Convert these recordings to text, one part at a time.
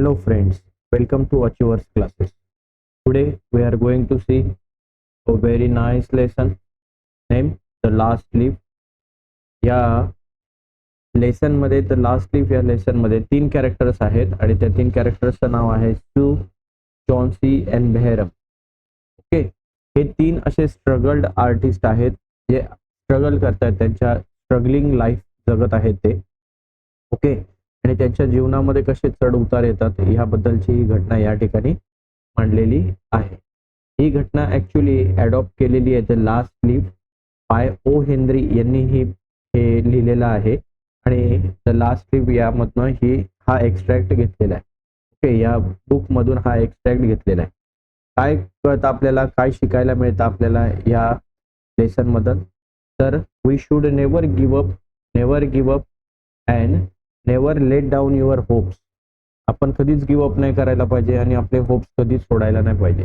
Hello friends, welcome to Achievers classes. Today we are going to see a very nice lesson named The Last Leaf. या lesson मध्ये the last leaf या lesson मध्ये 3 characters आहेत आणि त्या 3 कॅरेक्टर्सचं नाव आहे सू, जॉन्सी अँड बेहरम. ओके, हे 3 असे स्ट्रगल्ड आर्टिस्ट आहेत जे स्ट्रगल करतात, त्यांच्या स्ट्रगलिंग लाईफ जगत आहेत ते. ओके, आणि त्यांच्या जीवनामध्ये कसे चढ उतार येतात याबद्दलची ही घटना या ठिकाणी मांडलेली आहे. ही घटना ऍक्च्युली अडॉप्ट केलेली आहे the last leaf by O Henry यांनी हे लिहिलेलं आहे आणि द लास्ट लीफ यामधनं हा एक्स्ट्रॅक्ट घेतलेला आहे. ओके, या बुक मधून हा एक्स्ट्रॅक्ट घेतलेला आहे. काय कळतं आपल्याला, काय शिकायला मिळतं आपल्याला या लेसन मधून? तर we should never give up and never let down your hopes. आपण कधीच गिव्ह अप नाही करायला पाहिजे आणि आपले होप्स कधीच सोडायला नाही पाहिजे.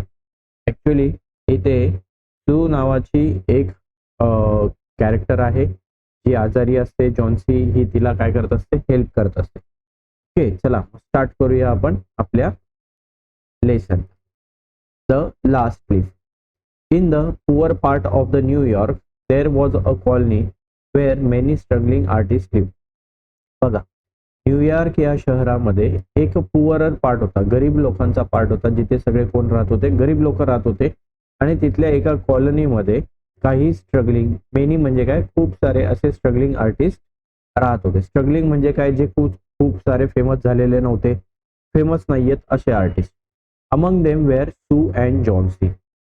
ऍक्च्युली इथे सू नावाची एक कॅरेक्टर आहे जी आजारी असते. जॉन्सी ही तिला काय करत असते, हेल्प करत असते. ओके, चला स्टार्ट करूया आपण आपल्या lesson. The last leaf. In the poor part of the New York there was a colony where many struggling artist live. बघा, न्यूयॉर्क या शहरामध्ये एक पुअरर पार्ट होता, गरीब लोकांचा पार्ट होता, जिथे सगळे कोण राहत होते, गरीब लोक राहत होते. आणि तिथल्या एका कॉलनीमध्ये काही स्ट्रगलिंग, मेनी म्हणजे काय, खूप सारे असे स्ट्रगलिंग आर्टिस्ट राहत होते. स्ट्रगलिंग म्हणजे काय, जे खूप खूप सारे फेमस झालेले नव्हते, फेमस नाहीयेत असे आर्टिस्ट. अमंग देम वेअर सू अँड जॉन्सी.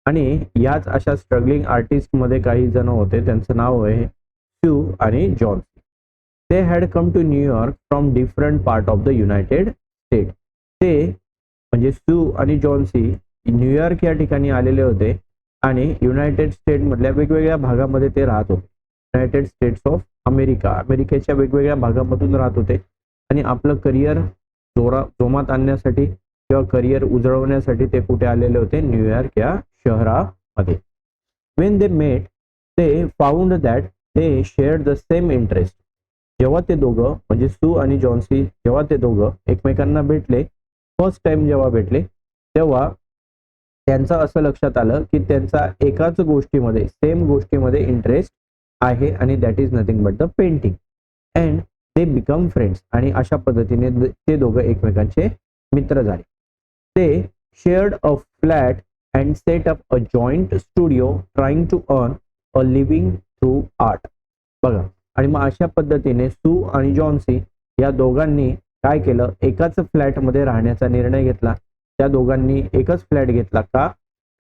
आणि याच अशा स्ट्रगलिंग आर्टिस्ट मध्ये काही जण होते, त्यांचं नाव आहे सू आणि Johnsy. They had come to New York from different part of the United States. ते म्हणजे सू आणि जॉन्सी न्यूयॉर्क या ठिकाणी आलेले होते आणि युनायटेड स्टेट मधल्या वेगवेगळ्या भागामध्ये ते राहत होते. युनायटेड स्टेट्स ऑफ अमेरिकेच्या वेगवेगळ्या भागामधून राहत होते आणि आपलं करिअर जोमात आणण्यासाठी किंवा करिअर उजळवण्यासाठी ते कुठे आलेले होते, न्यूयॉर्क या शहरामध्ये. When they met, they found that they shared the same interest. जेव्हा ते दोघं म्हणजे सू आणि जॉन्सी जेव्हा ते दोघं एकमेकांना भेटले, फर्स्ट टाइम जेव्हा भेटले, तेव्हा त्यांचं असं लक्षात आलं की त्यांचा एकाच गोष्टीमध्ये, सेम गोष्टीमध्ये इंटरेस्ट आहे आणि that is nothing but the painting. And they become friends. आणि अशा पद्धतीने ते दोघं एकमेकांचे मित्र झाले. ते shared a flat and set up a joint studio trying to earn a living through art. बघा, आणि मग अशा पद्धतीने सू आणि जॉन्सी या दोघांनी काय केलं, एकाच फ्लॅटमध्ये राहण्याचा निर्णय घेतला. त्या दोघांनी एकच फ्लॅट घेतला का,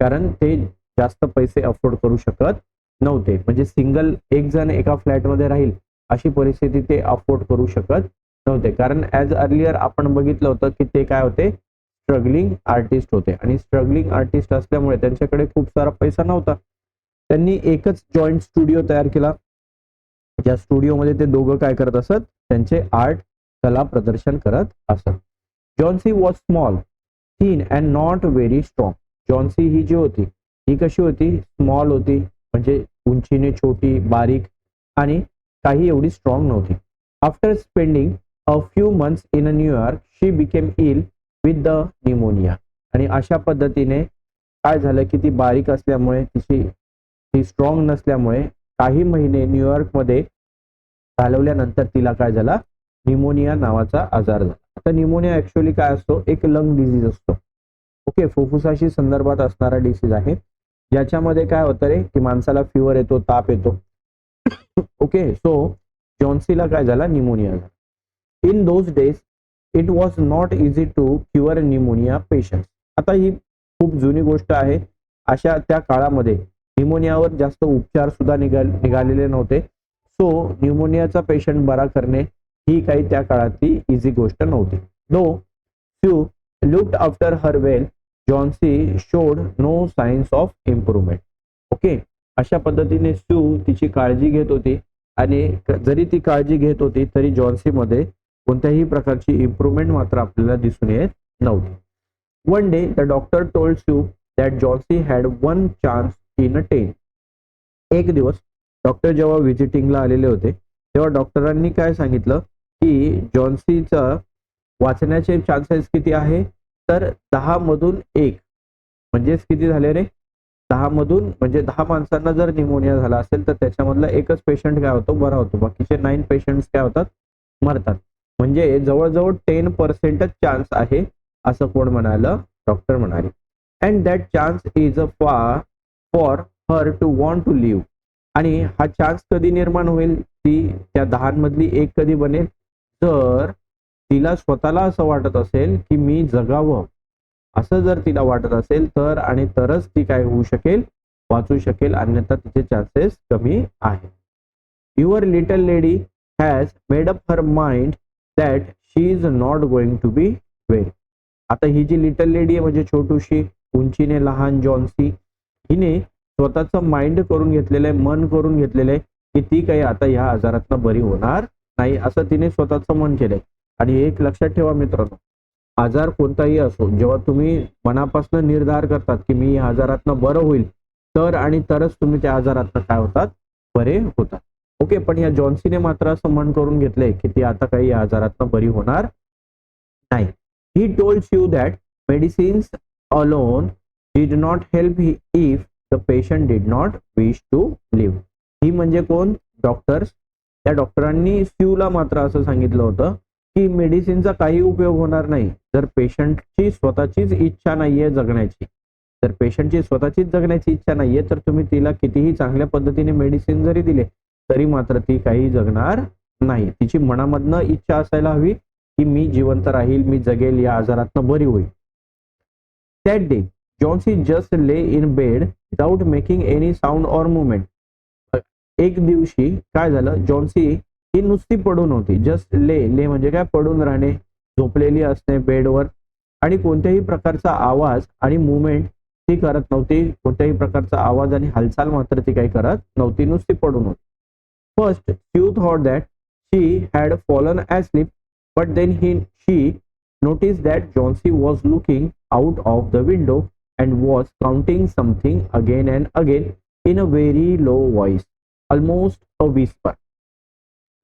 कारण ते जास्त पैसे अफोर्ड करू शकत नव्हते. म्हणजे सिंगल एक जण एका फ्लॅटमध्ये राहील अशी परिस्थिती ते अफोर्ड करू शकत नव्हते. कारण ॲज अर्लियर आपण बघितलं होतं की ते काय होते, स्ट्रगलिंग आर्टिस्ट होते आणि स्ट्रगलिंग आर्टिस्ट असल्यामुळे त्यांच्याकडे खूप सारा पैसा नव्हता. त्यांनी एकच जॉईंट स्टुडिओ तयार केला. ज्या स्टुडिओमध्ये ते दोघं काय करत असत, त्यांचे आर्ट कला प्रदर्शन करत असत. Johnsy was small, thin and not very strong. Johnsy ही जी होती ही कशी होती, स्मॉल होती, म्हणजे उंचीने छोटी, बारीक आणि काही एवढी स्ट्रॉंग नव्हती. After spending a few months in New York she became ill with the pneumonia. आणि अशा पद्धतीने काय झालं की ती बारीक असल्यामुळे, ती स्ट्रॉंग नसल्यामुळे काही महिने न्यूयॉर्कमध्ये घालवल्यानंतर तिला काय झाला, न्यूमोनिया नावाचा आजार झाला. आता न्यूमोनिया ऍक्च्युअली काय असतो, एक लंग डिसीज असतो. ओके, फुफ्फुसाशी संदर्भात असणारा डिसीज आहे, ज्याच्यामध्ये काय होतं रे, की माणसाला फिवर येतो, ताप येतो. ओके, सो जॉन्सीला काय झाला, न्यूमोनिया झाला. In those days it was not easy to cure pneumonia patient. आता ही खूप जुनी गोष्ट आहे. अशा त्या काळामध्ये न्यूमोनियावर जास्त उपचार सुद्धा निघालेले नव्हते. सो न्यूमोनियाचा पेशंट बरा करणे ही काही त्या काळातली इझी गोष्ट नव्हती. Though few looked after her well, Johnsy showed no signs of improvement. Okay, अशा पद्धतीने सू तिची काळजी घेत होती आणि जरी ती काळजी घेत होती तरी जॉन्सी मध्ये कोणत्याही प्रकारची इम्प्रूव्हमेंट मात्र आपल्याला दिसून येत नव्हती. One day the doctor told Sue that Johnsy had one chance in 10. एक दिवस डॉक्टर जेव्हा व्हिजिटिंगला आलेले होते तेव्हा डॉक्टरांनी काय सांगितलं की जॉन्सीचा वाचण्याचे चान्सेस किती आहे, तर 10 मधून 1, म्हणजेच किती झाले रे, 10 मधून म्हणजे 10 माणसांना जर निमोनिया झाला असेल तर त्याच्यामधला एकच पेशंट काय होतो, बरा होतो, बाकीचे 9 पेशंट्स काय होतात, मरतात. म्हणजे जवळजवळ 10% चान्स आहे असं कोण म्हणालं, डॉक्टर म्हणाले. And that chance is a for her to want to live. आणि हा चान्स कधी निर्माण होईल, ती त्या 10 मधली एक कधी बनेल, तर तिला स्वतःला असं वाटत असेल की मी जगावं, असं जर तिला वाटत असेल तर, आणि तरच ती काय होऊ शकेल, वाचू शकेल, अन्यथा तिचे चान्सेस कमी आहे. Your little lady has made up her mind that she is not going to be well. आता ही जी लिटल लेडी आहे म्हणजे छोटूशी उंचीने लहान जॉन्सी, हिने स्वतःचं माइंड करून घेतलेलं आहे, मन करून घेतलेलं आहे की ती काही आता ह्या आजारातनं बरी होणार नाही, असं तिने स्वतःचं मन केलंय. आणि एक लक्षात ठेवा मित्रांनो, आजार कोणताही असो, जेव्हा तुम्ही मनापासून निर्धार करतात की मी या आजारातनं बरं होईल, तर आणि तरच तुम्ही त्या आजारातनं काय होतात, बरे होतात. ओके, पण या जॉन्सीने मात्र असं मन करून घेतलंय की ती आता काही या आजारातनं बरी होणार नाही. He told you that medicines alone did not help if the patient did not wish to live. He म्हणजे कोण, डॉक्टर्स. त्या डॉक्टरांनी स्यूला मात्र असं सांगितलं होतं की मेडिसिनचा काही उपयोग होणार नाही जर पेशंटची स्वतःचीच इच्छा नाहीये जगण्याची. जर पेशंटची स्वतःचीच जगण्याची इच्छा नाहीये तर तुम्ही तिला कितीही चांगल्या पद्धतीने मेडिसिन जरी दिले तरी मात्र ती काही जगणार नाही. तिची मनामधनं इच्छा असायला हवी की मी जिवंत राहील, मी जगेल, या आजारातनं बरी होईल. दॅट डे जॉन्सी जस्ट ले in bed without making any sound or movement. एक दिवशी काय झालं, जॉन्सी ही नुसती पडून होती, जस्ट ले म्हणजे काय, पडून राहणे, झोपलेली असणे बेडवर, आणि कोणत्याही प्रकारचा आवाज आणि मुवमेंट ती करत नव्हती. कोणत्याही प्रकारचा आवाज आणि हालचाल मात्र ती काही करत नव्हती, नुसती पडून होती. First she thought that she had fallen asleep, but then she noticed that Johnsy was looking out of the window and was counting something again and again in a very low voice, almost a whisper.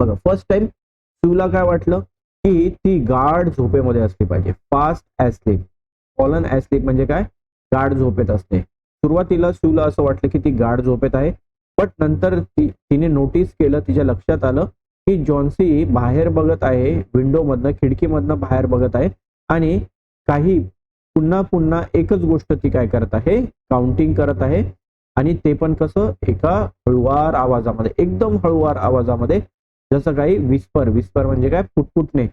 बघा, first time शिवला काय वाटलं की ती गाढ झोपेमध्ये असली पाहिजे, फास्ट ॲस्लीप. फॉलन ॲस्लीप म्हणजे काय, गाढ झोपेत असणे. सुरुवातीला शिवला असं वाटलं की ती गाढ झोपेत आहे, पण नंतर तिने नोटीस केलं, तिच्या लक्षात आलं की जॉन्सी बाहेर बघत आहे, विंडो मधनं, खिडकीमधनं बाहेर बघत आहे, आणि काही पुन्हा पुन्हा एकच गोष्ट ती काय करत आहे, काउंटिंग करत आहे. आणि ते पण कसं, एका हळुवार आवाजामध्ये, एकदम हळुवार आवाजामध्ये, जसं काही विस्पर. विस्पर म्हणजे काय, फुटफुटणे.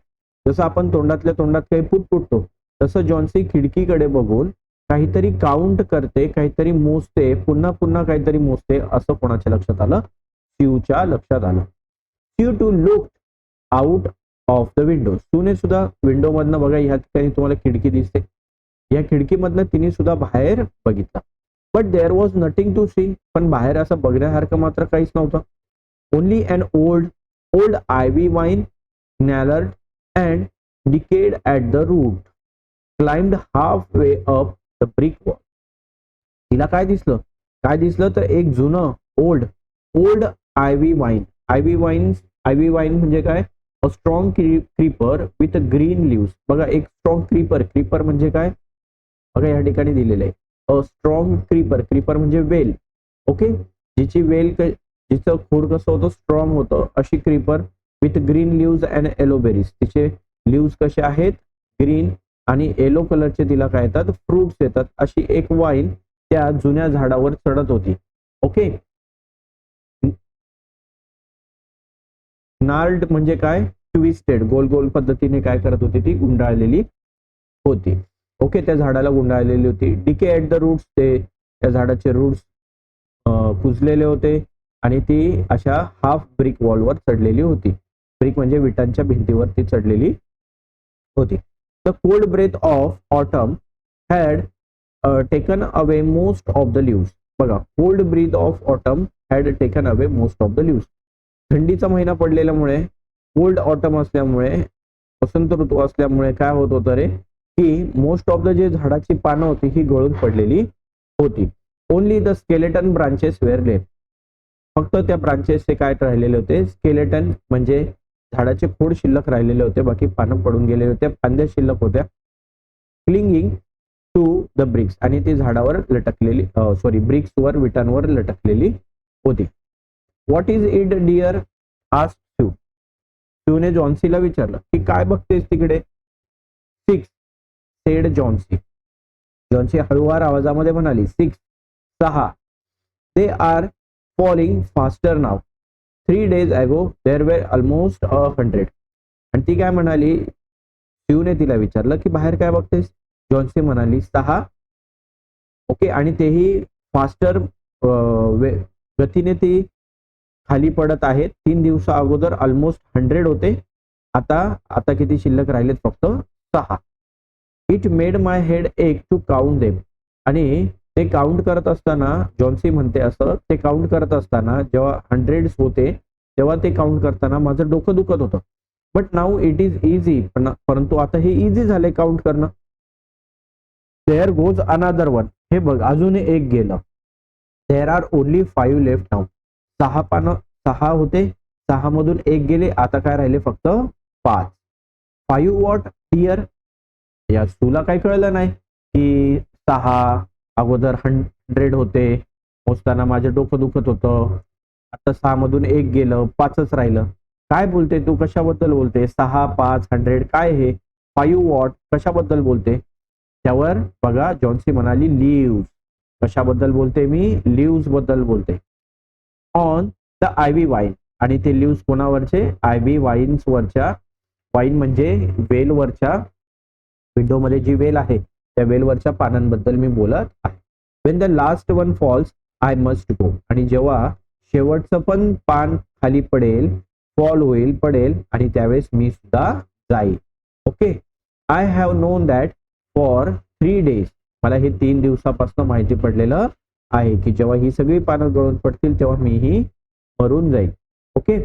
जसं आपण तोंडातल्या तोंडात काही फुटफुटतो तसं जॉन्सी खिडकीकडे बघून काहीतरी काउंट करते, काहीतरी मोजते, पुन्हा पुन्हा काहीतरी मोजते, असं कोणाच्या लक्षात आलं, शिवच्या लक्षात आलं. Shiv to look out of the window. शिवने सुद्धा विंडो मधनं, बघा ह्या ठिकाणी तुम्हाला खिडकी दिसते, या खिडकीमधनं तिने सुद्धा बाहेर बघितलं. But there was nothing to see. पण बाहेर असं बघण्यासारखं मात्र काहीच नव्हतं. Only an old ivy vine, gnarled and decayed at the root, climbed halfway up the brick wall. तिला काय दिसलं, काय दिसलं तर एक जुनं old ivy vine. Ivy vine म्हणजे काय, a strong creeper with green leaves. बघा, एक स्ट्रॉंग क्रीपर म्हणजे काय, बघा या ठिकाणी दिलेलं आहे, अ स्ट्रॉंग क्रीपर म्हणजे वेल. ओके, जिची वेल, जिचं खोड कसं होतं, स्ट्रॉंग होतं, अशी creeper with green leaves and yellow berries. तिचे लिव्स कसे आहेत, ग्रीन, आणि येलो कलरचे तिला काय येतात, फ्रुट्स येतात. अशी एक वाईन त्या जुन्या झाडावर चढत होती. ओके, नार्ड म्हणजे काय, ट्विस्टेड, गोल गोल पद्धतीने काय करत होती, ती गुंडाळलेली होती. ओके, त्या झाडाला गुंडाळलेली होती. डिके ऍट द रूट्स, ते त्या झाडाचे रूट्स कुजलेले होते, आणि ती अशा हाफ ब्रिक वॉलवर चढलेली होती. ब्रिक म्हणजे विटांच्या भिंतीवरती चढलेली होती. The cold breath of autumn had taken away most of the leaves. बघा, cold breath of autumn had taken away most of the leaves. थंडीचा महिना पडलेल्यामुळे, कोल्ड ऑटम असल्यामुळे, वसंत ऋतू असल्यामुळे काय होत होतं रे, की मोस्ट ऑफ द जे झाडाची पानं होती ही गळून पडलेली होती. Only the skeleton branches were left. फक्त त्या ब्रांचेसचे काय राहिलेले होते, स्केलेटन म्हणजे झाडाचे खोड शिल्लक राहिलेले होते, बाकी पानं पडून गेलेले होते, फांद्या शिल्लक होत्या. क्लिंगिंग टू द ब्रिक्स, आणि ती झाडावर लटकलेली ब्रिक्सवर विटांवर लटकलेली होती. What is it dear asked Sue. स्यूने जॉन्सीला विचारलं की काय बघतेस तिकडे. 6 सेड जॉन्सी. जॉन्सी हळूवार आवाजामध्ये म्हणाली 6. They are falling faster now. 3 days ago there were almost 100. आणि ती काय म्हणाली, शिवने तिला विचारलं की बाहेर काय बघतेस. जॉन्सी म्हणाली 6. ओके, आणि तेही फास्टर गतीने ती खाली पडत आहेत. 3 दिवसा अगोदर ऑलमोस्ट 100 होते, आता किती शिल्लक राहिलेत, फक्त 6. इट मेड माय हेड एक टू काउंट देम. आणि ते काउंट करत असताना, जॉन्सी म्हणते असं, ते काउंट करत असताना जेव्हा 100 होते तेव्हा ते काउंट करताना माझं डोकं दुखत होतं. But now it is easy. परंतु आता हे इझी झाले काउंट करणं. There goes another one. हे बघ, अजून एक गेलं. There are only 5 left now. 6 होते, 6 मधून एक गेले, आता काय राहिले, फक्त 5. 5 वॉट डिअर. या तुला काही कळलं नाही की 6 अगोदर 100 होते, मोजताना माझं डोकं दुखत होतं, आता 6 मधून एक गेलं, 5च राहिलं. काय बोलते तू, कशाबद्दल बोलते. 6, 5, 100 काय हे. 5 वॉट कशाबद्दल बोलते. त्यावर बघा जॉन्सी म्हणाली लीव्स. कशाबद्दल बोलते मी, लीव्स बद्दल बोलते. On the ivy wine. आणि ते लीव्स कोणावरचे, आयव्ही वाईन्स वरच्या. वाईन म्हणजे वेलवरच्या, विंडोमध्ये जी वेल आहे त्या वेलवरच्या पानांबद्दल मी बोलत आहे. When the last one falls I must go. आणि जेव्हा शेवटचं पण पान खाली पडेल, फॉल होईल, पडेल, आणि त्यावेळेस मी सुद्धा जाईल. Okay. I have non that for 3 days. मला हे 3 दिवसापासून माहिती पडलेलं आहे की जेव्हा ही सगळी पानं गळून पडतील तेव्हा मीही मरून जाईल. Okay.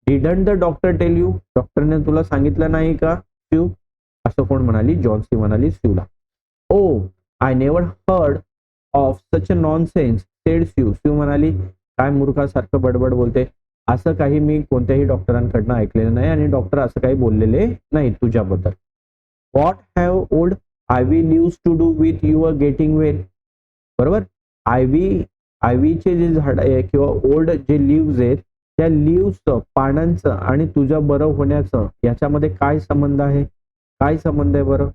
Didn't the doctor tell you. डॉक्टरने तुला सांगितलं नाही का शिव. असं कोण म्हणाली, जॉन्सी म्हणाली शिवला. Oh I never heard of such a nonsense said Shiv. Shiv म्हणाली काय मूर्खासारखं बडबड बोलते, असं काही मी कोणत्याही डॉक्टरांकडनं ऐकलेलं नाही, आणि डॉक्टर असं काही बोललेले नाही तुझ्याबद्दल. What have old ivy leaves to do with your getting well. बरोबर. आयव्हीचे जे झाड आहे किंवा ओल्ड जे लीव्स आहेत, त्या लीव्सचं, पानांचं आणि तुझं बरं होण्याचं याच्यामध्ये काय संबंध आहे. काय संबंध आहे बरं.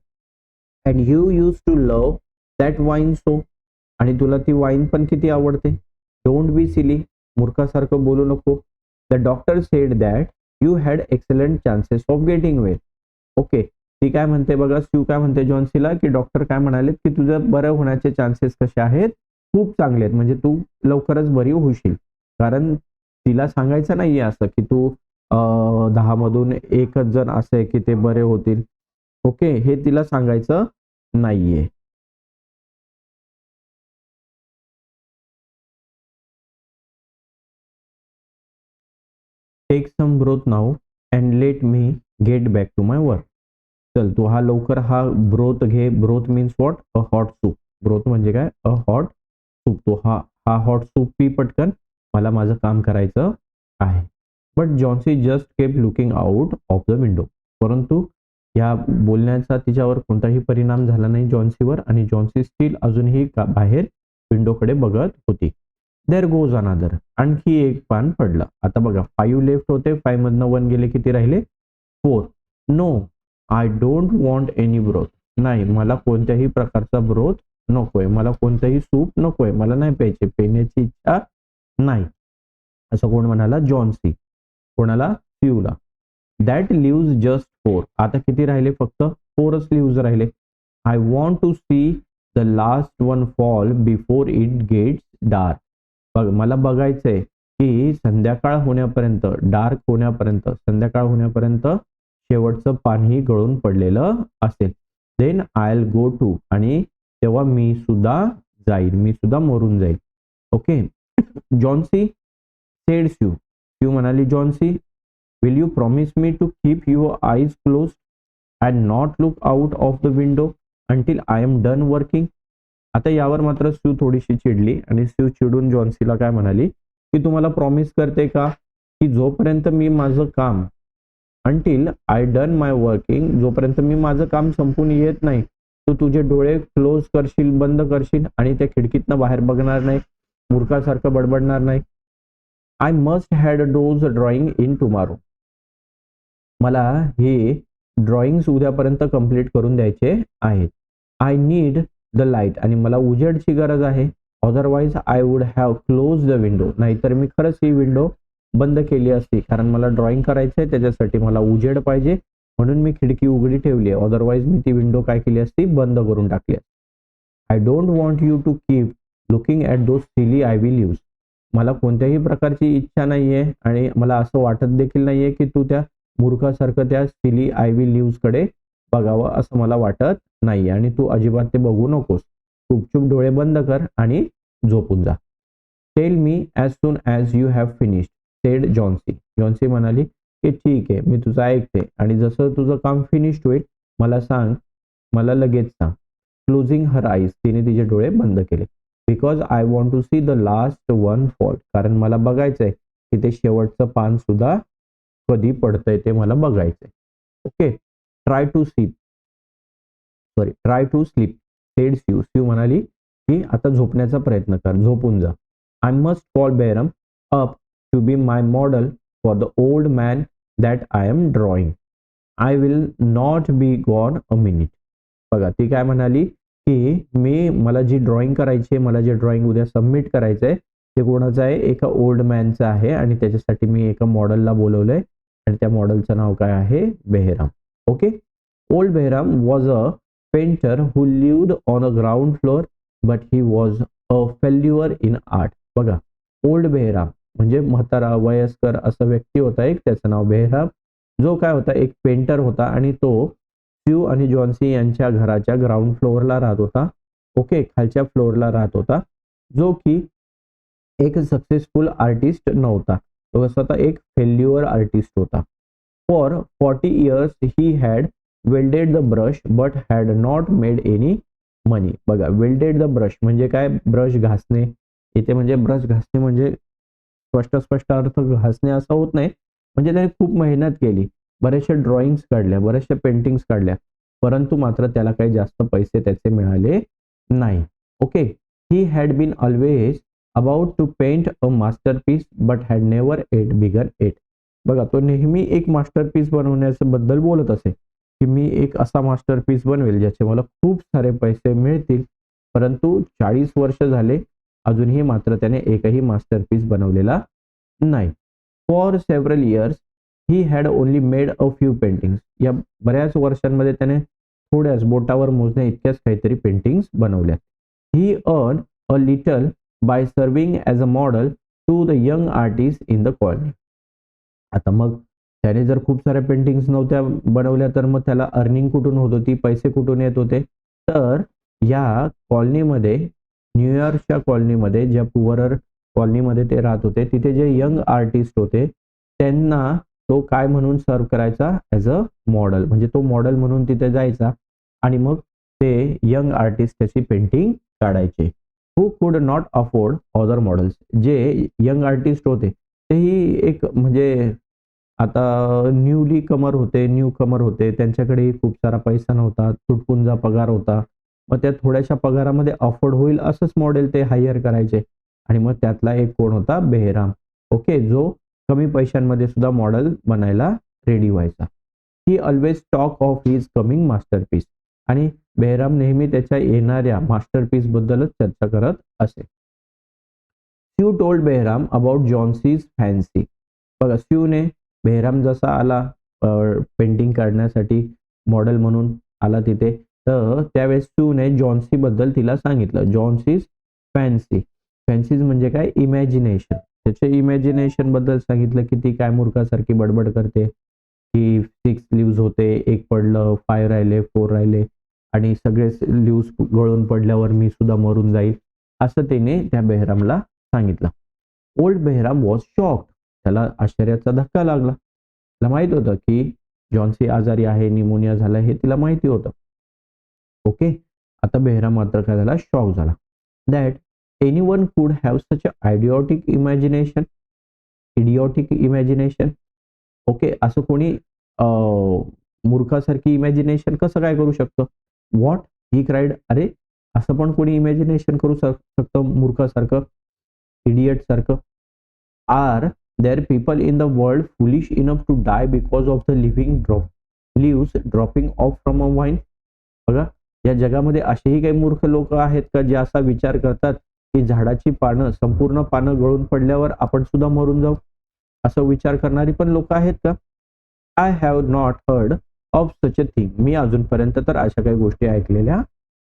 And you used to love that vine so. आणि तुला ती वाईन पण किती आवडते. Don't be silly. मूर्खासारखं बोलू नको. The doctor sed that you had excellent chances of getting well. Okay. ती काय म्हणते बघा, शिव काय म्हणते जॉन्सीला की डॉक्टर काय म्हणाले की तुझं बरं होण्याचे चान्सेस कसे आहेत, खूप चांगले आहेत, म्हणजे तू लवकरच बरी होशील. कारण तिला सांगायचं नाहीये असं की तू 10 मधून एकच जण असं आहे की ते बरे होतील. ओके, हे तिला सांगायचं नाहीये. Take some broth now and let me get back to my work. चल तू हा ब्रोथ घे. Broth means what, a hot soup. Broth म्हणजे काय, अ हॉट सूप. तो हा हॉट सूप पी पटकन, मला माझं काम करायचं आहे. But Johnsy just kept looking out of the window. परंतु या बोलण्याचा तिच्यावर कोणताही परिणाम झाला नाही जॉन्सीवर, आणि जॉन्सी स्टील अजूनही बाहेर विंडोकडे बघत होती. देअर गोज अनादर. आणखी एक पान पडलं. आता बघा 5 लेफ्ट होते, 5 मधनं 1 गेले, किती राहिले, 4. No I don't want any broth. नाही, मला कोणत्याही प्रकारचा ब्रोथ नकोय, मला कोणतंही सूप नकोय, मला नाही प्यायचे, पिण्याची इच्छा नाही. असं कोण म्हणाला, जॉन्सी. कोणाला, शिवला. That leaves just 4. आता किती राहिले, फक्त 4च लिव्स राहिले. I want to see the last one fall before it gets dark. बघ, मला बघायचंय की संध्याकाळ होण्यापर्यंत, डार्क होण्यापर्यंत, संध्याकाळ होण्यापर्यंत शेवटचं पानही गळून पडलेलं असेल. Then I will go too. आणि तेव्हा मी सुद्धा जाईल, मी सुद्धा मरून जाईल. Okay. Johnsy said Shiv. Shiv म्हणाली Johnsy, will you promise me to keep your eyes close and not look out of the window until I am done working. आता यावर मात्र शिव थोडीशी चिडली, आणि शिव चिडून जॉन्सीला काय म्हणाली की तुम्हाला प्रॉमिस करते का की जोपर्यंत मी माझं काम until I done my working, जोपर्यंत मी माझं काम संपून येत नाही तू तुझे डोळे क्लोज करशील, बंद करशील आणि त्या खिडकीतनं बाहेर बघणार नाही, मूर्खासारखं बडबडणार नाही. I must had dose drawing in tomorrow, मला हे ड्रॉइंग्स उद्यापर्यंत कंप्लीट करून द्यायचे आहेत. आय नीड द लाईट, आणि मला उजेडची गरज आहे. Otherwise I would have close the window, नाहीतर मी खरंच ही विंडो बंद केली असती, कारण मला ड्रॉइंग करायचं आहे, त्याच्यासाठी मला उजेड पाहिजे, म्हणून मी खिडकी उघडी ठेवली आहे. अदरवाईज मी ती विंडो काय केली असती, बंद करून टाकली. I don't want you to keep looking at those silly ivy leaves, मला कोणत्याही प्रकारची इच्छा नाहीये आणि मला असं वाटत देखील नाहीये की तू त्या मूर्खासारखं त्या सिली आयव्ही लीव्स कडे बघावं, असं मला वाटत नाही आणि तू अजिबात ते बघू नकोस. चुपचुप डोळे बंद कर आणि झोपून जा. Tell me as soon as you have finished, sed Johnsy. Johnsy म्हणाली की ठीक आहे, मी तुझं ऐकते आणि जसं तुझं काम फिनिश्ड होईल मला सांग, मला लगेच सांग. क्लोजिंग हर आईज, तिने तिचे डोळे बंद केले. Because I want to see the last one fall, कारण मला बघायचंय की ते शेवटचं पान सुद्धा कधी पडतंय ते मला बघायचंय. Okay, try to sleep said Sue. Sue म्हणाली की आता झोपण्याचा प्रयत्न कर, झोपून जा. I must call Behrman up to be my model for the old man that I am drawing. I will not be gone a minute. बघा ती काय म्हणाली की मला जी ड्रॉइंग करायची आहे, मला जे ड्रॉइंग उद्या सबमिट करायचं आहे ते कोणाचं आहे, एका ओल्ड मॅनचं आहे आणि त्याच्यासाठी मी एका मॉडेलला बोलवलंय आणि त्या मॉडेलचं नाव काय आहे, Behram. Okay, old Behram was a painter who lived on a ground floor but he was a failure in art. बघा, ओल्ड बेहराम म्हणजे म्हातारा वयस्कर असा व्यक्ती होता एक, त्याचं नाव बेहराम, जो काय होता, एक पेंटर होता आणि तो स्यू आणि जॉन्सी यांच्या घराच्या ग्राउंड फ्लोअरला राहत होता. ओके, खालच्या फ्लोअरला राहत होता, जो की एक सक्सेसफुल आर्टिस्ट नव्हता, तो स्वतः एक फेल्युअर आर्टिस्ट होता. For 40 years he had welded the brush but had not made any money. बघा, वेल्डेड द ब्रश म्हणजे काय, ब्रश घासणे. इथे म्हणजे ब्रश घासणे म्हणजे स्पष्ट अर्थ घासणे असा होत नाही, म्हणजे त्याने खूप मेहनत केली, बरेचशे ड्रॉइंग्स काढल्या, बरेचशे पेंटिंग्स काढल्या, परंतु मात्र त्याला काही जास्त पैसे त्याचे मिळाले नाही. Okay, he had been always about to paint a masterpiece but had never yet began it. बघा, तो नेहमी एक मास्टरपीस बनवण्याच्या बद्दल बोलत असे की मी एक असा मास्टरपीस बनवेल ज्याचे मला खूप सारे पैसे मिळतील, परंतु 40 वर्ष झाले अजूनही मात्र त्याने एकही मास्टरपीस बनवलेला नाही. For several years he had only made a few paintings. या बऱ्याच वर्षांमध्ये त्याने थोड्याच बोटावर मोजण्या इतक्याच काहीतरी पेंटिंग्स बनवल्या. He earn a little by serving as a model to the young artist in the colony. आता मग त्याने जर खूप साऱ्या पेंटिंग्स नव्हत्या बनवल्या तर मग त्याला अर्निंग कुठून होत होती, पैसे कुठून येत होते, तर या कॉलनीमध्ये, न्यूयॉर्कच्या कॉलनीमध्ये, ज्या पुअरर कॉलनीमध्ये ते राहत होते, तिथे जे यंग आर्टिस्ट होते त्यांना तो काय म्हणून सर्व करायचा, ॲज अ मॉडेल. म्हणजे तो मॉडेल म्हणून तिथे जायचा आणि मग ते यंग आर्टिस्ट त्याची पेंटिंग काढायचे. हू कुड नॉट अफोर्ड अदर मॉडेल्स. जे यंग आर्टिस्ट होते तेही एक म्हणजे आता न्यू कमर होते, त्यांच्याकडे खूप सारा पैसा नव्हता, तुटपुंजा पगार होता, मग त्या थोड्याशा पगारामध्ये अफोर्ड होईल असंच मॉडेल ते हायर करायचे आणि मग त्यातला एक कोण होता, बेहराम. ओके, जो कमी पैशांमध्ये सुद्धा मॉडेल बनायला रेडी व्हायचा. ही always talk of his coming masterpiece. आणि बेहराम नेहमी त्याच्या येणाऱ्या मास्टरपीस बद्दलच चर्चा करत असे. Sue told Behram about Johnsy's fancy. बघा, स्यूने बेहराम जसा आला पेंटिंग काढण्यासाठी मॉडेल म्हणून आला तिथे, तर त्यावेळेस स्यूने जॉन्सी बद्दल तिला सांगितलं. जॉन्सीज फॅन्सी, फॅन्सीज म्हणजे काय, इमॅजिनेशन. त्याचे इमॅजिनेशन बद्दल सांगितलं की ती काय मूर्खासारखी बडबड करते की 6 लिव्स होते, एक पडलं, 5 राहिले, 4 राहिले आणि सगळे लिव्स गळून पडल्यावर मी सुद्धा मरून जाईल, असं तिने त्या बेहरामला सांगितलं. Old Behram was shocked. त्याला आश्चर्याचा धक्का लागला. त्याला माहित होतं की जॉन्सी आजारी आहे, निमोनिया झाला, हे तिला माहिती होतं. ओके, आता बेहराम मात्र काय झाला, शॉक झाला. That anyone could have such an idiotic imagination. Okay, असं कोणी मूर्खासारखी इमॅजिनेशन कसं काय करू शकतो? What he cried. अरे असं पण कोणी इमॅजिनेशन करू शकतं मूर्खासारखं, इडियट सारखं? Are there people in the world foolish enough to die because of the leaves dropping off from a vine. बघा, या जगामध्ये असेही काही मूर्ख लोक आहेत का जे असा विचार करतात की झाडाची पानं, संपूर्ण पानं गळून पडल्यावर आपण सुद्धा मरून जाऊ, असं विचार करणारी पण लोक आहेत का? I have not heard of such a thing. मी अजूनपर्यंत तर अशा काही गोष्टी ऐकलेल्या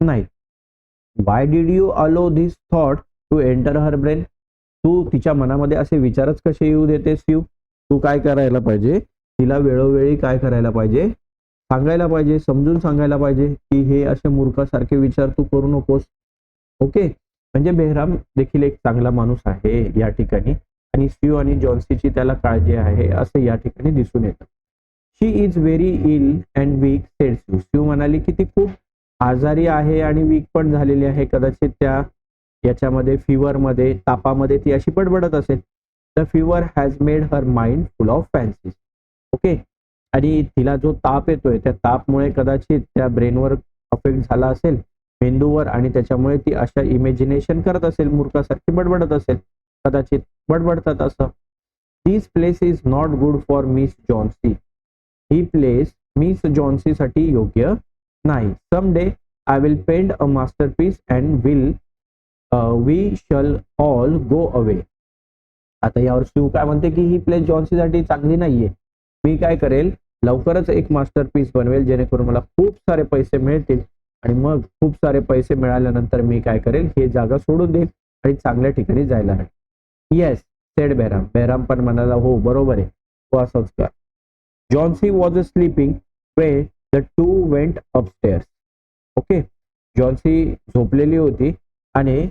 नाहीत. Why did you allow this thought to enter her brain. तू तिच्या मनामध्ये असे विचारच कसे येऊ देतेस यू? तू काय करायला पाहिजे, तिला वेळोवेळी काय करायला पाहिजे, सांगायला पाहिजे, समजून सांगायला पाहिजे की हे असे मूर्खासारखे विचार तू करू नकोस. ओके, म्हणजे बेहराम देखील एक चांगला माणूस आहे या ठिकाणी आणि स्यू आणि जॉन्सीची त्याला काळजी आहे असं या ठिकाणी दिसून येतं. She is very ill and weak said Sue. Sue म्हणाली की ती खूप आजारी आहे आणि वीक पण झालेली आहे. कदाचित त्या याच्यामध्ये फीवरमध्ये, तापामध्ये ती अशी बडबडत असेल. The fever has made her mind full of फॅन्सीज. Okay, आणि तिला जो ताप येतोय त्या तापमुळे कदाचित त्या ब्रेनवर अफेक्ट झाला असेल, मेंदूवर, आणि त्याच्यामुळे ती अशा इमॅजिनेशन करत असेल, मूर्खासारखी बडबडत असेल. कदाचित बडबडतात असं. This place is not good for Miss Johnsy. ही प्लेस मिस जॉन्सी साठी योग्य नाही. Some day I will paint a masterpiece and we shall all go away. आता यावर शिव काय म्हणते की ही प्लेस जॉन्सीसाठी चांगली नाहीये. मी काय करेल, लवकरच एक मास्टरपीस बनवेल जेणेकरून मला खूप सारे पैसे मिळतील आणि मग खूप सारे पैसे मिळाल्यानंतर मी काय करेल, हे जागा सोडून देईल आणि चांगल्या ठिकाणी जायला लागेल. Yes sed Behram. बेहराम पण म्हणाला हो बरोबर आहे, तो असंच कर. Johnsy was sleeping way the two went upstairs. Okay, Johnsy झोपलेली होती आणि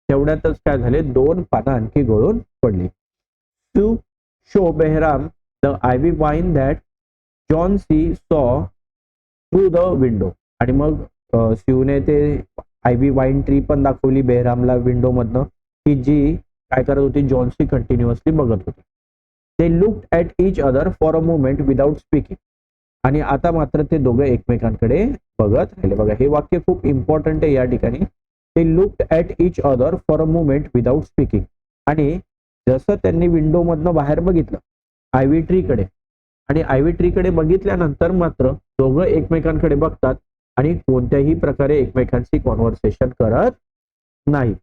तेवढ्यातच काय झाले, दोन पानं आणखी गळून पडली. To show Behram the ivy vine that Johnsy saw through the window. आणि मग शिवने ते आयव्ही वाईन ट्री पण दाखवली बेहरामला विंडो मधनं, की जी काय करत होती, जॉन्सी कंटिन्युअसली बघत होती. They looked at each other for a moment without speaking. आणि आता मात्र ते दोघं एकमेकांकडे बघत राहिले. बघा, हे वाक्य खूप इम्पॉर्टंट आहे या ठिकाणी. They looked at each other for a moment without speaking. आणि जसं त्यांनी विंडो मधनं बाहेर बघितलं आयव्ही ट्रीकडे, आणि आयव्ही ट्रीकडे बघितल्यानंतर मात्र दोघं एकमेकांकडे बघतात आणि कोणत्याही प्रकारे एकमेकांशी कॉन्व्हर्सेशन करत नाही.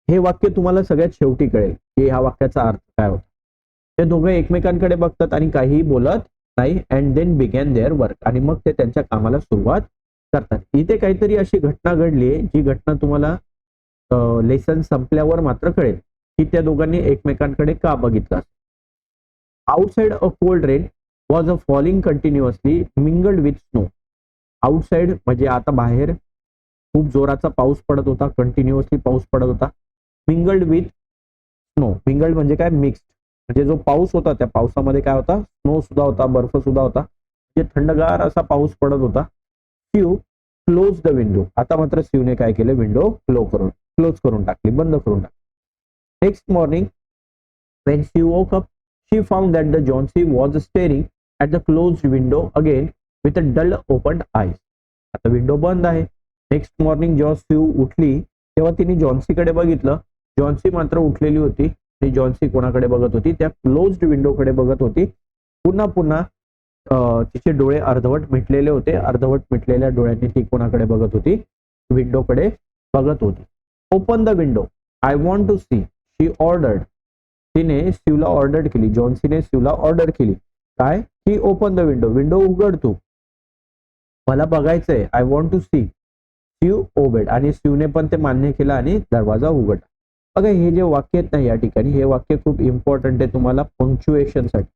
हे वाक्य तुम्हाला सगळ्यात शेवटी कळेल की ह्या वाक्याचा अर्थ काय होता. ते दोघं एकमेकांकडे बघतात आणि काहीही बोलत नाही. And then began their work. आणि मग ते त्यांच्या कामाला सुरुवात करतात. इथे काहीतरी अशी घटना घडली जी घटना तुम्हाला लेसन संपल्यावर मात्र कळेल की त्या दोघांनी एकमेकांकडे का बघितलं. Outside a cold rain was a falling continuously mingled with snow. Outside म्हणजे आता बाहेर खूप जोराचा पाऊस पडत होता, कंटिन्युअसली पाऊस पडत होता. Mingled with snow. मिंगल्ड म्हणजे काय, मिक्स्ड. म्हणजे जो पाऊस होता त्या पावसामध्ये काय होता, स्नो सुद्धा होता, बर्फ सुद्धा होता. म्हणजे थंडगार असा पाऊस पडत होता. Shiv close the window. आता मात्र शिवने काय केलं, विंडो क्लोज करून टाकली, बंद करून टाकली. Next morning when she woke up, she found that the Johnsy was staring at the closed window again with a dull opened eyes. आता विंडो बंद आहे. नेक्स्ट मॉर्निंग जेव्हा शिव उठली तेव्हा तिने जॉन्सीकडे बघितलं. जॉन्सी मात्र उठलेली होती आणि जॉन्सी कोणाकडे बघत होती, त्या क्लोज्ड विंडोकडे बघत होती. पुन्हा पुन्हा तिचे डोळे अर्धवट मिटलेले होते. अर्धवट मिटलेल्या डोळ्यांनी ती कोणाकडे बघत होती, विंडोकडे बघत होती. Open the window, I want to see, she ordered. तिने शिवला ऑर्डर केली, जॉन्सीने शिवला ऑर्डर केली काय, की ओपन द विंडो, विंडो उघड तू, मला बघायचंय, I want to see. Shiv obeyed. आणि शिवने पण ते मान्य केलं आणि दरवाजा उघडला. बघा, हे जे वाक्य आहेत ना या ठिकाणी, हे वाक्य खूप इम्पॉर्टंट आहे तुम्हाला पंक्च्युएशन साठी.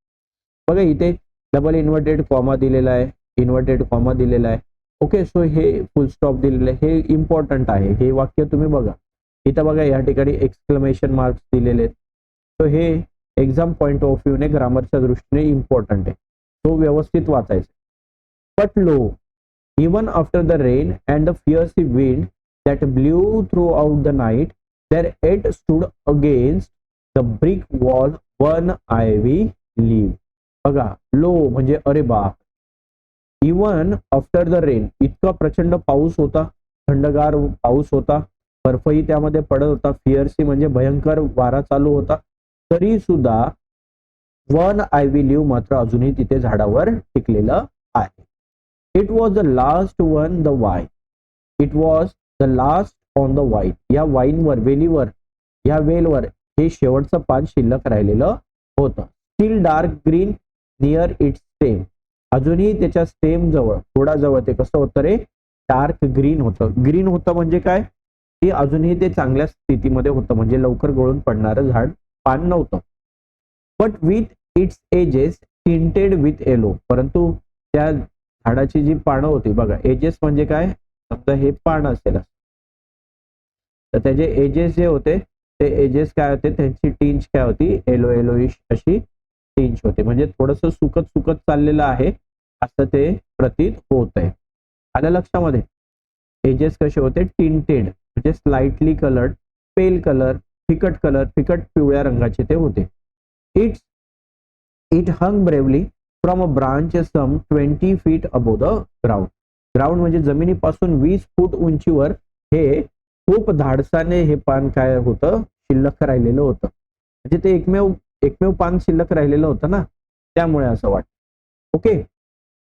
बघा, इथे डबल इन्व्हर्टेड कॉमा दिलेला आहे, इन्व्हर्टेड कॉमा दिलेला आहे. ओके, सो हे फुल स्टॉप दिलेलं आहे, हे इम्पॉर्टंट आहे. हे वाक्य तुम्ही बघा, इथं बघा या ठिकाणी एक्सक्लेमेशन मार्क्स दिलेले आहेत. तो हे एक्झाम पॉइंट ऑफ व्ह्यू ने ग्रामरच्या दृष्टीने इम्पॉर्टंट आहे, तो व्यवस्थित वाचायचा. But low, even after the rain and the fierce wind that blew throughout the night, there yet stood against the brick wall one ivy leaf. बघा लो म्हणजे अरे बाप. इवन आफ्टर द रेन, इतका प्रचंड पाऊस होता, थंडगार पाऊस होता, बर्फही त्यामध्ये पडत होता, फिअर्सी म्हणजे भयंकर वारा चालू होता, तरी सुद्धा वन आयव्ही लीव्ह मात्र अजूनही तिथे झाडावर टिकलेलं आहे. It was the last one the Y. It was the last on the वाईट. या वाईनवर, वेलीवर, या वेलवर हे शेवटचं पान शिल्लक राहिलेलं होतं. Steel dark green near it's stem. अजूनही त्याच्या स्टेम जवळ, थोडा जवळ ते कसं होतं रे, डार्क ग्रीन होतं. ग्रीन होतं म्हणजे काय, ते अजूनही ते चांगल्या स्थितीमध्ये होतं, म्हणजे लवकर गळून पडणारं झाड पान नव्हतं. But with its edges tinted with yellow. परंतु त्या झाडाची जी पानं होती बघा, एजेस म्हणजे काय, समजा हे पान असेल तर त्याचे एजेस जे होते ते एजेस काय होते, त्यांची टिंच काय होती, येलो येलोइश अशी टिंच होते, म्हणजे थोडस सुकत सुकत चाललेलं आहे असं ते प्रतीत होत आहे. आलं लक्षामध्ये. एजेस कसे होते, टिंटेड म्हणजे स्लाइटली कलर्ड, पेल कलर, फिकट कलर, फिकट पिवळ्या रंगाचे ते होते. It hung bravely from a branch some 20 feet above the ground. Ground म्हणजे जमिनीपासून 20 फूट उंचीवर हे खूप धाडसाने हे पान काय होतं, शिल्लक राहिलेलं होतं. म्हणजे ते एकमेव एकमेव पान शिल्लक राहिलेलं होतं ना, त्यामुळे असं वाटतं. Okay.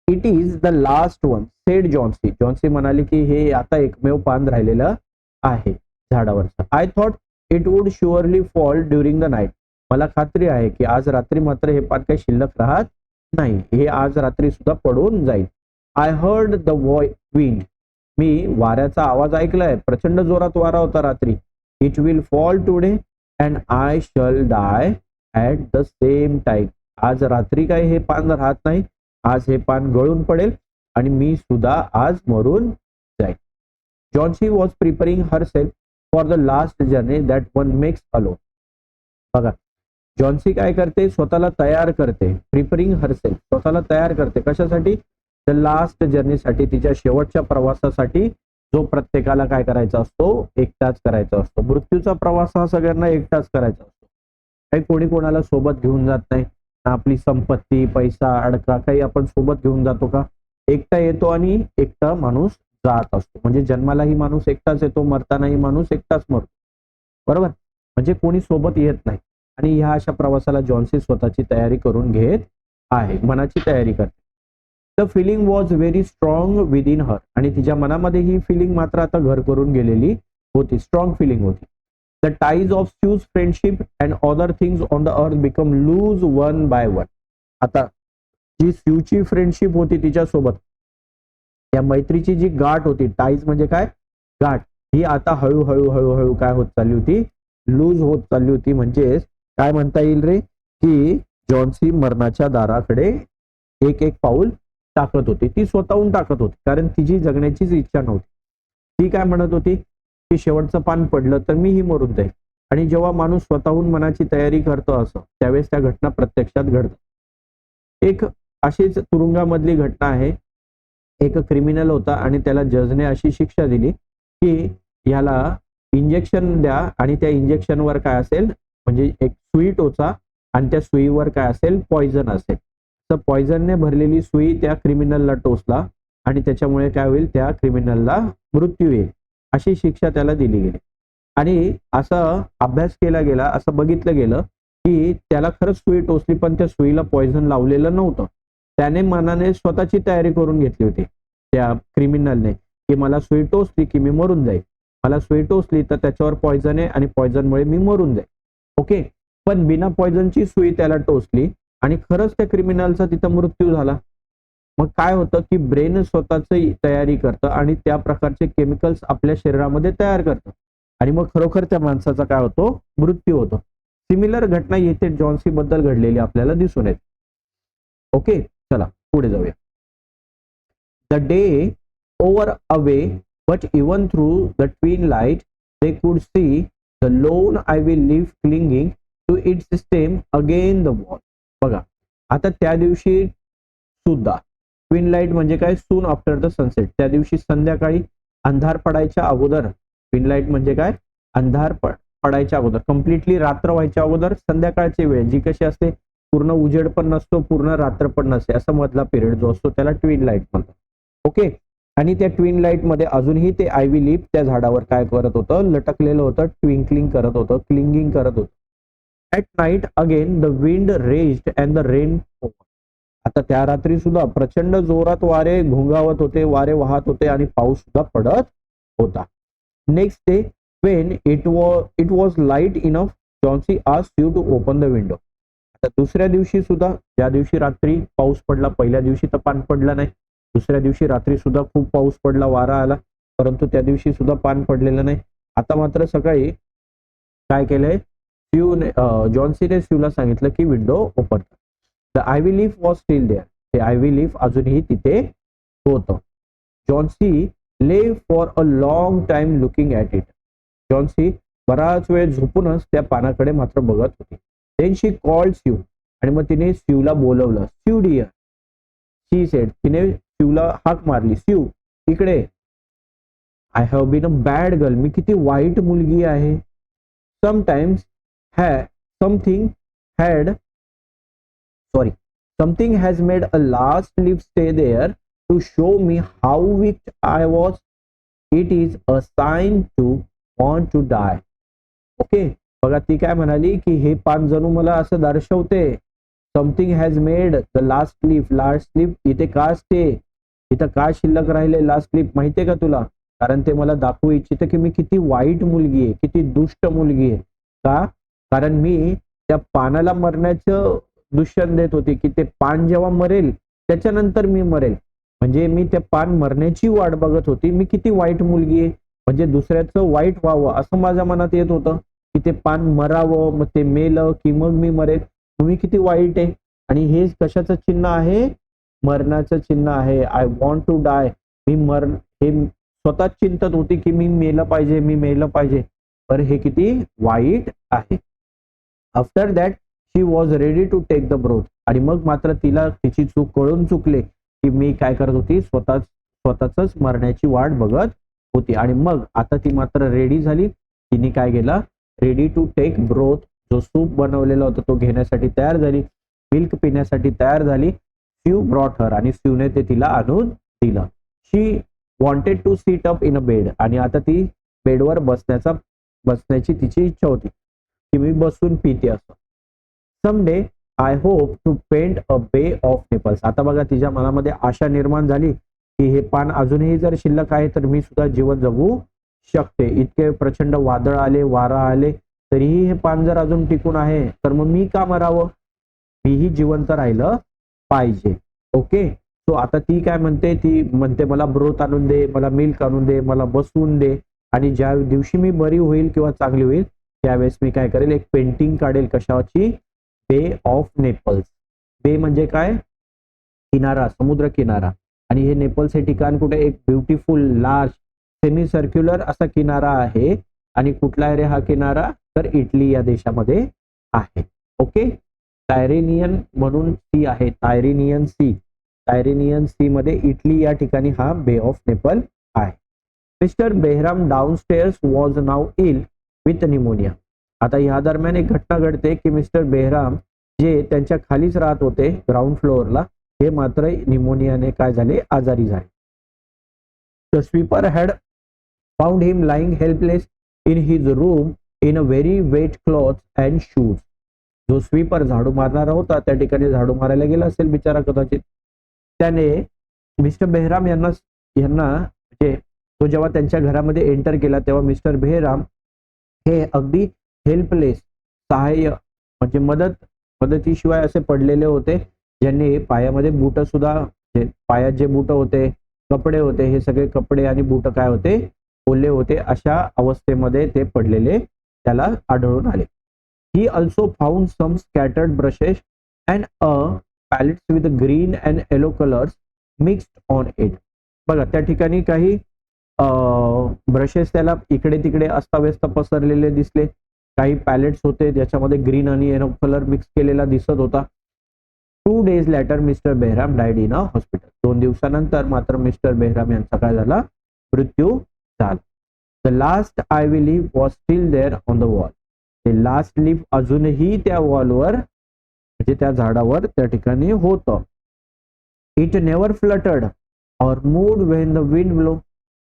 It is the last one said Johnsy. Johnsy म्हणाले की हे आता एकमेव पान राहिलेलं आहे झाडावरचं. I thought it would surely fall during the night. मला खात्री आहे की आज रात्री मात्र हे पान काही शिल्लक राहत नाही, हे आज रात्री सुद्धा पडून जाईल. I heard the wind. मी वाऱ्याचा आवाज ऐकलाय, प्रचंड जोरात वारा होता रात्री. It will fall today and I shall die at the same time. आज रात्री काय हे पान राहत नाही, आज हे पान गळून पडेल आणि मी सुद्धा आज मरून जाईल. Johnsy was preparing herself for the last journey that one makes alone. बघा, जॉन्सी काय करते, स्वतःला तयार करते. प्रिपेरिंग हरसेल्फ, स्वतःला तयार करते कशासाठी, द लास्ट जर्नीसाठी, तिच्या शेवटच्या प्रवासासाठी, जो प्रत्येकाला काय करायचा असतो, एकटाच करायचा असतो. मृत्यूचा प्रवास हा सगळ्यांना एकटाच करायचा असतो. काही कोणी कोणाला सोबत घेऊन जात नाही. आपली संपत्ती, पैसा, अडका काही आपण सोबत घेऊन जातो का, एकटा येतो आणि एकटा माणूस जात असतो. म्हणजे जन्मालाही माणूस एकटाच येतो, मरतानाही माणूस एकटाच मरतो, बरोबर. म्हणजे कोणी सोबत येत नाही. आणि ह्या अशा प्रवासाला जॉन्सी स्वतःची तयारी करून घेत आहे, मनाची तयारी करते. The feeling was very strong within her. आणि तिच्या मनामध्ये ही फिलिंग मात्र आता घर करून गेलेली होती, स्ट्रॉंग फिलिंग होती. The ties of sues friendship and other things on the earth become lose one by one. आता जी स्यूची फ्रेंडशिप होती तिच्यासोबत, या मैत्रीची जी गाठ होती, टाईज म्हणजे काय, गाठ, ही आता हळूहळू हळूहळू काय होत चालली होती, लूज होत चालली होती. म्हणजे काय म्हणता येईल रे, की जॉन्सी मरणाच्या दाराकडे एक एक पाऊल टाकत होती. ती स्वतःहून टाकत होती, कारण तिची जगण्याचीच इच्छा नव्हती. ती काय म्हणत होती की शेवटचं पान पडलं तर मीही मरून जाईल. आणि जेव्हा माणूस स्वतःहून मनाची तयारी करतो असं, त्यावेळेस त्या घटना प्रत्यक्षात घडतात. एक अशीच तुरुंगामधली घटना आहे. एक क्रिमिनल होता आणि त्याला जजने अशी शिक्षा दिली की याला इंजेक्शन द्या आणि त्या इंजेक्शनवर काय असेल, म्हणजे एक सुई टोचा आणि त्या सुईवर काय असेल, पॉइझन असेल. तर पॉइझनने भरलेली सुई त्या क्रिमिनलला टोचला आणि त्याच्यामुळे काय होईल, त्या क्रिमिनलला मृत्यू येईल, अशी शिक्षा त्याला दिली गेली. आणि असं अभ्यास केला गेला, असं बघितलं गेलं की त्याला खरंच सुई टोचली, पण त्या सुईला पॉइझन लावलेलं नव्हतं. त्याने मनाने स्वतःची तयारी करून घेतली होती त्या क्रिमिनलने, की मला सुई टोचली की मी मरून जाईल, मला सुई टोचली तर त्याच्यावर पॉइझन आहे आणि पॉइझनमुळे मी मरून जाईल. ओके. पण बिना पॉइझनची सुई त्याला टोचली आणि खरंच त्या क्रिमिनलचा तिथं मृत्यू झाला. मग काय होतं की ब्रेन स्वतःची तयारी करतं आणि त्या प्रकारचे केमिकल्स आपल्या शरीरामध्ये तयार करतं आणि मग खरोखर त्या माणसाचा काय होतो, मृत्यू होतो. सिमिलर घटना येथे जॉन्सी बद्दल घडलेली आपल्याला दिसून येते. ओके, चला पुढे जाऊया. The day over away but even through the twilight they could see the lone ivy leaf clinging to its stem again the wall. बघा, आता त्या दिवशी सुद्धा ट्विन लाईट म्हणजे काय, सून आफ्टर द सनसेट, त्या दिवशी संध्याकाळी अंधार पडायच्या अगोदर. ट्विन लाईट म्हणजे काय, अंधार पडायच्या अगोदर, कम्प्लिटली रात्र व्हायच्या अगोदर संध्याकाळची वेळ जी कशी असते, पूर्ण उजेड पण नसतो, पूर्ण रात्र पण नसते, असा मधला पिरियड जो असतो त्याला ट्विन लाईट म्हणतात. ओके. आणि त्या ट्विन लाईट मध्ये अजूनही ते आयव्ही लीफ त्या झाडावर काय करत होतं, लटकलेलं होतं, ट्विंकलिंग करत होतं, क्लिंगिंग करत होतं. At night again the wind raised and the rain. आता त्या रात्री सुद्धा प्रचंड जोरात वारे घोंगावत होते, वारे वाहत होते आणि पाऊस सुद्धा पडत होता. Next day when it was light enough, Chauncey asked Hugh to open the window. आता दुसऱ्या दिवशी सुद्धा, ज्या दिवशी रात्री पाऊस पडला, पहिल्या दिवशी तर पान पडलं नाही, दुसऱ्या दिवशी रात्री सुद्धा खूप पाऊस पडला, वारा आला, परंतु त्या दिवशी सुद्धा पान पडलेलं नाही. आता मात्र सकाळी काय केलंय, जॉन्सीने स्यूला सांगितलं की विंडो ओपन कर. The ivy leaf was still there. ते आयव्ही लीफ अजूनही तिथे होतं. Johnsy lay for a long time looking at it. जॉन्सी बराच वेळ झोपूनच त्या पानाकडे मात्र बघत होती. Then she called Sue. आणि मग तिने स्यूला बोलवलं. Sue dear, she said. तिने स्यूला हाक मारली. स्यू इकडे. I have been a bad girl. मी किती वाईट मुलगी आहे. Sometimes something has made a last leaf stay there to show me how weak I was. It is a sign to want to die. Okay. बघा ती काय म्हणाली की हे पान जणू मला असं दर्शवते. Something has made the last leaf इथे का स्टे, इथं का शिल्लक राहिले लास्ट लीफ माहितीये का तुला? कारण ते मला दाखवू इच्छितं की मी किती वाईट मुलगी आहे, किती दुष्ट मुलगी आहे. का? कारण मी त्या पानाला मरण्याचं दुष्यंत देत होते की ते पान जेव्हा मरेल त्याच्यानंतर मी मरेल. म्हणजे मी त्या पान मरण्याची वाट बघत होती. मी किती वाईट मुलगी आहे, म्हणजे दुसऱ्याचं वाईट व्हावं असं माझ्या मनात येत होतं की ते पान मरावं, मग ते मेलं की मग मी मरेल. मी किती वाईट आहे. आणि हे कशाचं चिन्ह आहे? मरणाचं चिन्ह आहे. I want to die. मी हे स्वतःच चिंतत होती की मी मेलं पाहिजे. पर हे किती वाईट आहे. After that she was ready to take the broth. आणि मग मात्र तिला तिची चूक कळून चुकले की मी काय करत होती, स्वतःच मरण्याची वाट बघत होती. आणि मग आता ती मात्र रेडी झाली. तिने काय केलं, रेडी टू टेक ब्रोथ, जो सूप बनवलेला होता तो घेण्यासाठी तयार झाली, मिल्क पिण्यासाठी तयार झाली. Sue brought her. आणि स्यूने ते तिला आणून दिलं. She wanted to sit up in a bed. आणि आता ती बेडवर बसण्याची तिची इच्छा होती की मी बसून पिते असं. Someday I hope to paint a bay of Naples. आता बघा तिच्या मनामध्ये आशा निर्माण झाली की हे पान अजूनही जर शिल्लक आहे तर मी सुद्धा जीवन जगू शकते. इतके प्रचंड वादळ आले, वारा आले, तरीही हे पान जर अजून टिकून आहे तर मग मी का मरावं, मीही जिवंत राहिलं पाहिजे. ओके. सो आता ती काय म्हणते, ती म्हणते मला ब्रोथ आणून दे, मला मिल्क आणून दे, मला बसवून दे. आणि ज्या दिवशी मी बरी होईल किंवा चांगली होईल त्यावेळेस मी काय करेल, एक पेंटिंग काढेल. कशाची? बे ऑफ नेपल्स. बे म्हणजे काय? किनारा, समुद्र किनारा. आणि हे नेपल्स हे ठिकाण कुठे? एक ब्युटिफुल लार्ज सेमी सर्क्युलर असा किनारा आहे. आणि कुठला आहे रे हा किनारा? तर इटली या देशामध्ये आहे. ओके. टायरेनियन म्हणून सी आहे, टायरेनियन सी मध्ये इटली या ठिकाणी हा बे ऑफ नेपल आहे. Mister Behrman downstairs was now ill with pneumonia. आता या दरम्यान एक घटना घडते की मिस्टर बेहराम जे त्यांच्या खालीच राहत होते ग्राउंड फ्लोअरला, हे मात्र निमोनियाने काय झाले, आजारी झाले. The sweeper had found him lying helpless in his room in a very wet cloth and shoes. जो स्वीपर झाडू मारणारा होता त्या ठिकाणी झाडू मारायला गेला असेल बिचारा कदाचित. त्याने मिस्टर बेहराम यांना म्हणजे तो जेव्हा त्यांच्या घरामध्ये एंटर केला तेव्हा मिस्टर बेहराम हे अगदी हेल्पलेस, सहाय्य म्हणजे मदतीशिवाय असे पडलेले होते, ज्यांनी पायामध्ये बूट सुद्धा, पायात जे बूट होते, कपडे होते, हे सगळे कपडे आणि बूट काय होते, ओले होते. अशा अवस्थेमध्ये ते पडलेले त्याला आढळून आले. He also found some scattered brushes and a pallets with green and yellow colours mixed on it. बघा त्या ठिकाणी काही ब्रशेस त्याला इकडे तिकडे अस्ताव्यस्त पसरलेले दिसले. काही पॅलेट्स होते ज्याच्यामध्ये ग्रीन आणि येलो कलर मिक्स केलेला दिसत होता. 2 days later mister Behram died in a hospital. 2 दिवसानंतर मात्र मिस्टर बेहराम यांचा काय झाला, मृत्यू झाला. The last ivy leaf was still there on the wall. ते लास्ट लीफ अजूनही त्या वॉलवर म्हणजे त्या झाडावर त्या ठिकाणी होतं. It never fluttered or moved when the wind blow.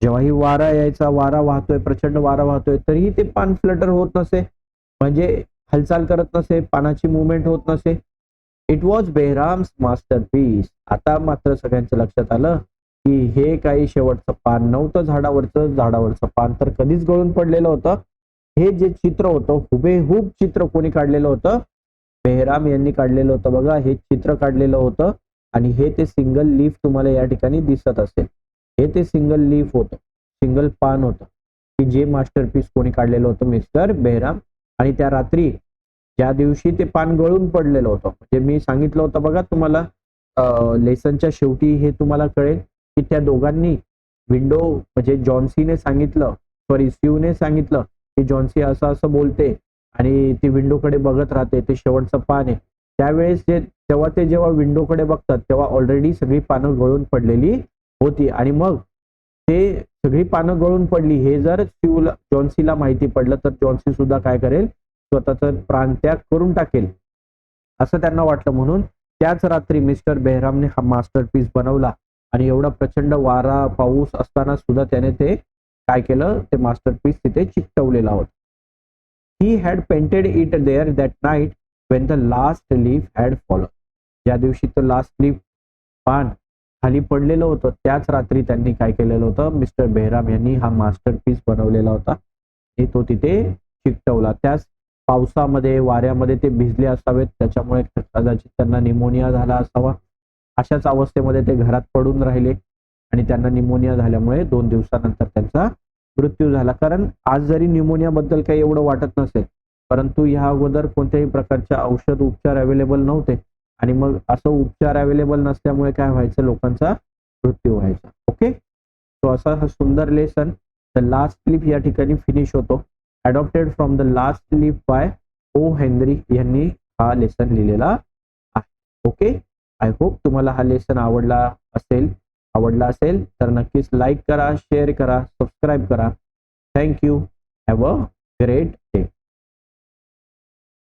जेव्हाही वारा यायचा, वारा वाहतोय, प्रचंड वारा वाहतोय, तरीही ते पान फ्लटर होत नसे, म्हणजे हालचाल करत नसे, पानाची मुवमेंट होत नसे. It was Behrman's masterpiece. आता मात्र सगळ्यांच्या लक्षात आलं की हे काही शेवटचं पान नव्हतं झाडावरचं. झाडावरचं पान तर कधीच गळून पडलेलं होतं. हे जे चित्र होतं, हुबेहूब चित्र कोणी काढलेलं होतं? बेहराम यांनी काढलेलं होतं बघा. हे चित्र काढलेलं होतं आणि हे ते सिंगल लीफ तुम्हाला या ठिकाणी दिसत असेल. हे ते सिंगल लीफ होतं, सिंगल पान होतं की जे मास्टरपीस कोणी काढलेलं होतं? मिस्टर बेहराम. आणि त्या रात्री ज्या दिवशी ते पान गळून पडलेलं होतं, म्हणजे मी सांगितलं होतं बघा तुम्हाला लेसनच्या शेवटी हे तुम्हाला कळेल की त्या दोघांनी विंडो म्हणजे जॉन्सीने सांगितलं, सॉरी शिवने सांगितलं की जॉन्सी असं असं बोलते आणि ती विंडोकडे बघत राहते, ते शेवटचं पान आहे. त्यावेळेस तेव्हा ते जेव्हा विंडोकडे बघतात तेव्हा ऑलरेडी सगळी पानं गळून पडलेली होती. आणि मग ते सगळी पानं गळून पडली हे जर जॉन्सीला माहिती पडलं तर जॉन्सी सुद्धा काय करेल? स्वतःचा प्राणत्याग करून टाकेल असं त्यांना वाटलं. म्हणून त्याच रात्री मिस्टर बेहरामने हा मास्टरपीस बनवला आणि एवढा प्रचंड वारा पाऊस असताना सुद्धा त्याने ते काय केलं? ते मास्टरपीस तिथे चिकटवलेला होता. He had painted it there that night when the last leaf had fallen. ज्या दिवशी तो लास्ट लीफ पान खाली पडलेलं होतं त्याच रात्री त्यांनी काय केलेलं होतं? मिस्टर बेहराम यांनी हा मास्टरपीस बनवलेला होता आणि तो तिथे चिकटवला. त्याच पावसामध्ये, वाऱ्यामध्ये ते भिजले असावेत, त्याच्यामुळे कदाचित त्यांना निमोनिया झाला असावा. अशाच अवस्थेमध्ये ते घरात पडून राहिले आणि त्यांना निमोनिया झाल्यामुळे 2 दिवसानंतर त्यांचा मृत्यू झाला. कारण आज जरी न्यूमोनिया बद्दल काही एवढं वाटत नसेल, परंतु ह्या अगोदर कोणत्याही प्रकारचे औषध उपचार अवेलेबल नव्हते आणि मग असं उपचार अवेलेबल नसल्यामुळे काय व्हायचं? लोकांचा मृत्यू व्हायचा. ओके, तो असा हा सुंदर लेसन द लास्ट लीफ या ठिकाणी फिनिश होतो. Adopted from the last leaf by O Henry यांनी हा लेसन लिहिलेला आहे. ओके, आय होप तुम्हाला हा लेसन आवडला असेल तर नक्कीच लाईक करा, शेअर करा, सबस्क्राईब करा. Thank you. Have a great